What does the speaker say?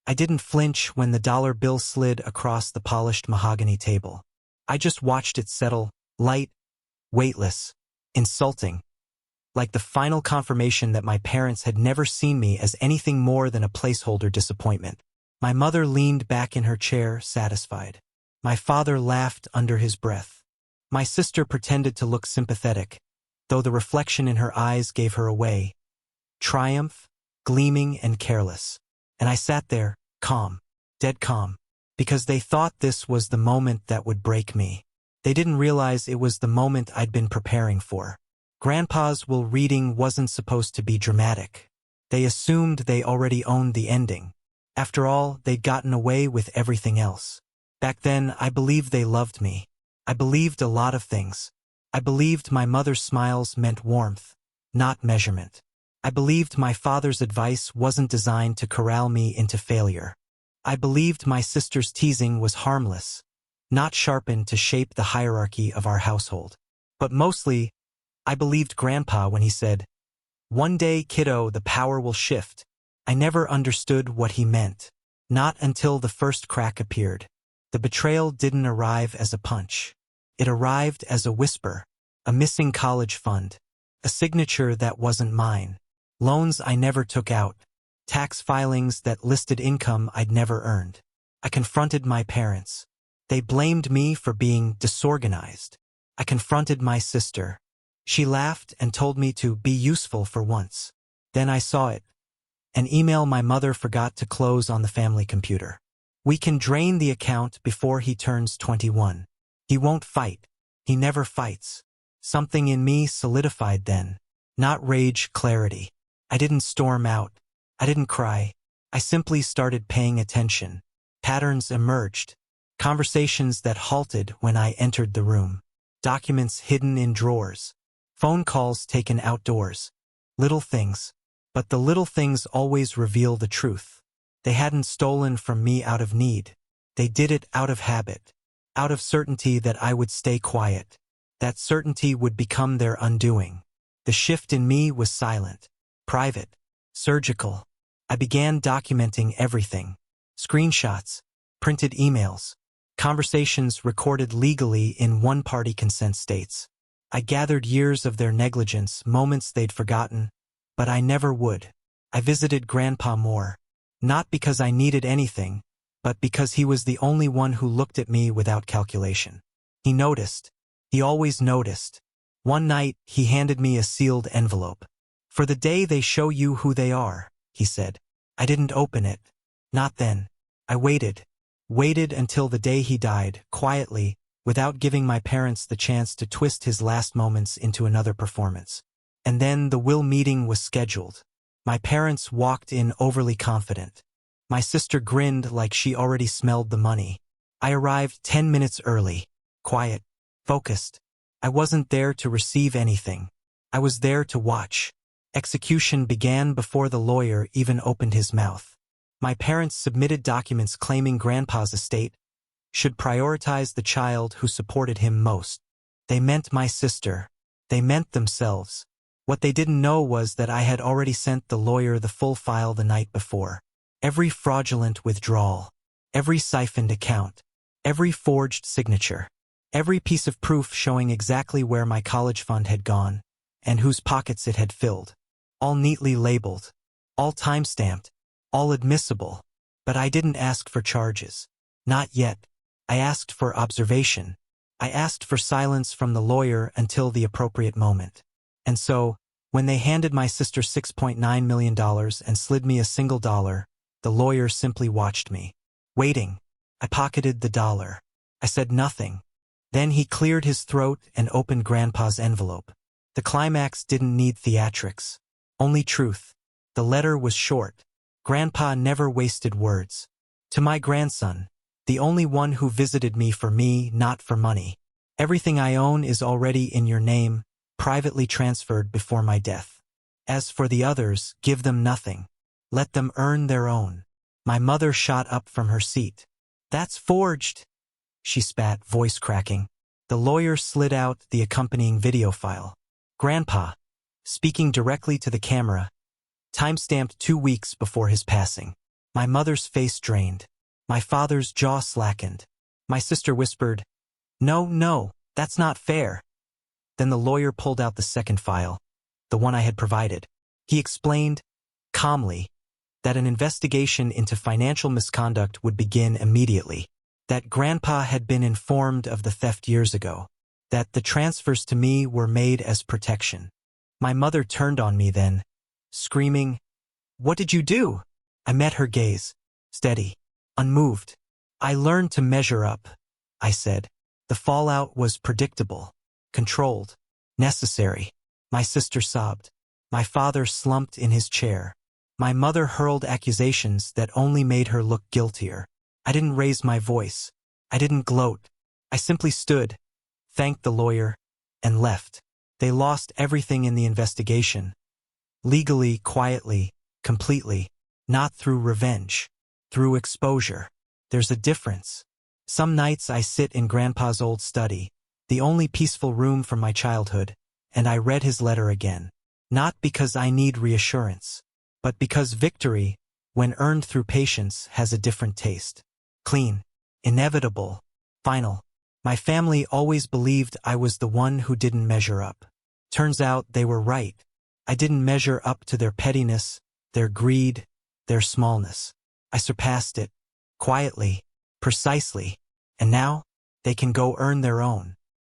I didn't flinch when the dollar bill slid across the polished mahogany table. I just watched it settle, light, weightless, insulting, like the final confirmation that my parents had never seen me as anything more than a placeholder disappointment. My mother leaned back in her chair, satisfied. My father laughed under his breath. My sister pretended to look sympathetic, though the reflection in her eyes gave her away. Triumph, gleaming and careless. And I sat there, calm, dead calm, because they thought this was the moment that would break me. They didn't realize it was the moment I'd been preparing for. Grandpa's will reading wasn't supposed to be dramatic. They assumed they already owned the ending. After all, they'd gotten away with everything else. Back then, I believed they loved me. I believed a lot of things. I believed my mother's smiles meant warmth, not measurement. I believed my father's advice wasn't designed to corral me into failure. I believed my sister's teasing was harmless, not sharpened to shape the hierarchy of our household. But mostly, I believed Grandpa when he said, "One day, kiddo, the power will shift." I never understood what he meant. Not until the first crack appeared. The betrayal didn't arrive as a punch. It arrived as a whisper, a missing college fund, a signature that wasn't mine, loans I never took out, tax filings that listed income I'd never earned. I confronted my parents. They blamed me for being disorganized. I confronted my sister. She laughed and told me to be useful for once. Then I saw it. An email my mother forgot to close on the family computer. "We can drain the account before he turns 21. He won't fight. He never fights." Something in me solidified then. Not rage, clarity. I didn't storm out. I didn't cry. I simply started paying attention. Patterns emerged. Conversations that halted when I entered the room. Documents hidden in drawers. Phone calls taken outdoors. Little things. But the little things always reveal the truth. They hadn't stolen from me out of need. They did it out of habit. Out of certainty that I would stay quiet. That certainty would become their undoing. The shift in me was silent, private, surgical. I began documenting everything. Screenshots, printed emails, conversations recorded legally in one-party consent states. I gathered years of their negligence, moments they'd forgotten, but I never would. I visited Grandpa more, not because I needed anything, but because he was the only one who looked at me without calculation. He noticed. He always noticed. One night, he handed me a sealed envelope. "For the day they show you who they are," he said. I didn't open it. Not then. I waited. Waited until the day he died, quietly, without giving my parents the chance to twist his last moments into another performance. And then the will meeting was scheduled. My parents walked in overly confident. My sister grinned like she already smelled the money. I arrived 10 minutes early, quiet, focused. I wasn't there to receive anything. I was there to watch. Execution began before the lawyer even opened his mouth. My parents submitted documents claiming Grandpa's estate should prioritize the child who supported him most. They meant my sister. They meant themselves. What they didn't know was that I had already sent the lawyer the full file the night before. Every fraudulent withdrawal, every siphoned account, every forged signature, every piece of proof showing exactly where my college fund had gone and whose pockets it had filled. All neatly labeled, all time-stamped, all admissible. But I didn't ask for charges. Not yet. I asked for observation. I asked for silence from the lawyer until the appropriate moment. And so, when they handed my sister $6.9 million and slid me a single dollar, the lawyer simply watched me. Waiting. I pocketed the dollar. I said nothing. Then he cleared his throat and opened Grandpa's envelope. The climax didn't need theatrics. Only truth. The letter was short. Grandpa never wasted words. To my grandson, the only one who visited me for me, not for money. Everything I own is already in your name, privately transferred before my death. As for the others, give them nothing. Let them earn their own. My mother shot up from her seat. "That's forged," she spat, voice cracking. The lawyer slid out the accompanying video file. Grandpa, speaking directly to the camera, time-stamped 2 weeks before his passing. My mother's face drained. My father's jaw slackened. My sister whispered, "No, no, that's not fair." Then the lawyer pulled out the second file, the one I had provided. He explained, calmly, that an investigation into financial misconduct would begin immediately, that Grandpa had been informed of the theft years ago, that the transfers to me were made as protection. My mother turned on me then, screaming, "What did you do?" I met her gaze, steady, unmoved. "I learned to measure up," I said. "The fallout was predictable, controlled, necessary." My sister sobbed. My father slumped in his chair. My mother hurled accusations that only made her look guiltier. I didn't raise my voice. I didn't gloat. I simply stood, thanked the lawyer, and left. They lost everything in the investigation. Legally, quietly, completely. Not through revenge. Through exposure. There's a difference. Some nights I sit in Grandpa's old study, the only peaceful room from my childhood, and I read his letter again. Not because I need reassurance, but because victory, when earned through patience, has a different taste. Clean, inevitable, final. My family always believed I was the one who didn't measure up. Turns out they were right. I didn't measure up to their pettiness, their greed, their smallness. I surpassed it, quietly, precisely, and now they can go earn their own.